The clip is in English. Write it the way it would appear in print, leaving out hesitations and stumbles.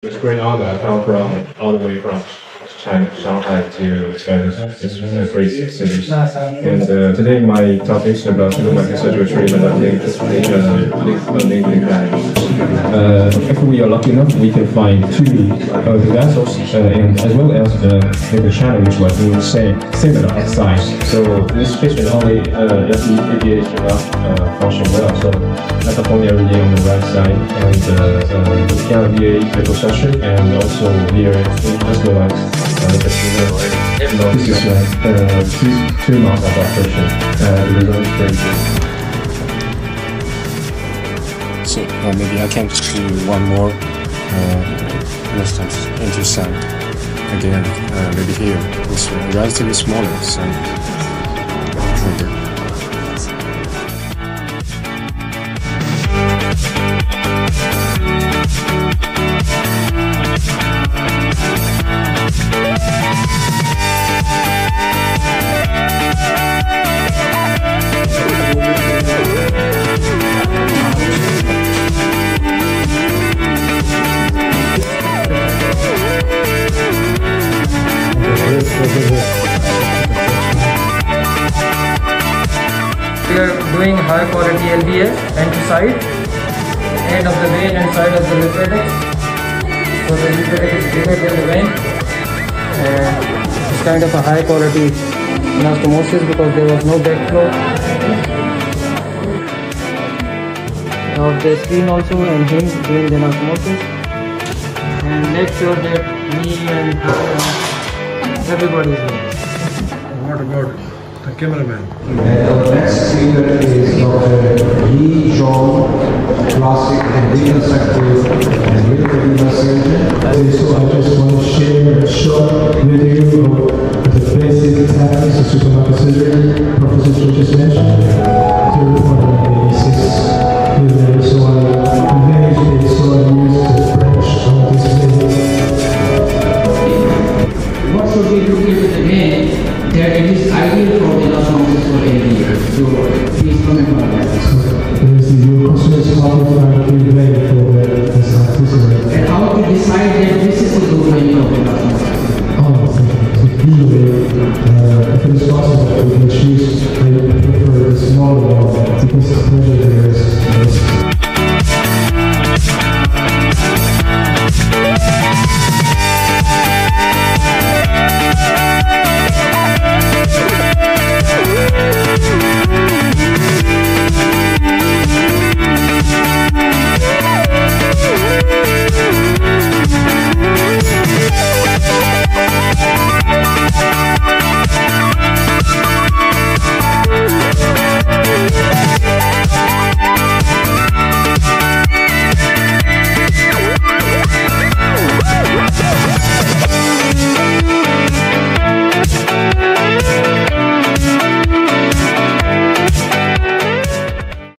It's a great honor. I come from all the way from China, Shanghai to China. It's a great city. And today my topic is about supermicrosurgery treatment of lymphedema. If we are lucky enough, we can find two vessels, and as well as the channel which was in the similar size. So this patient only LPPDH function well. So metaphonic RD on the right side, and the VA reconstruction, and also here as well as this is like 2 months of operation. The result is very good. So maybe I can do one more instance into sound. Again, maybe here it's relatively smaller, so okay. We are doing high quality LBS end to side, end of the vein and side of the lymphatic. So the lymphatic is bigger than the vein, and it's kind of a high quality anastomosis because there was no backflow of the screen also, and him doing the anastomosis, and make sure that me and everybody is there. What about the cameraman? The next speaker is Dr. Yi Zhong, plastic and reconstructive and lymphedema surgeon. So I just want to share a short video of the basic techniques of supermicrosurgery Professor just mentioned. To report on the basics. So I managed it, so I used the French on this video. What should we do with the vein that it is ideal for the anastomosis for LBS? So please comment on that. Your question is how to find the vein for the anastomosis. And how to decide that this is the good vein of the anastomosis? Usually, if it is possible, we can choose, I prefer the smaller one because it's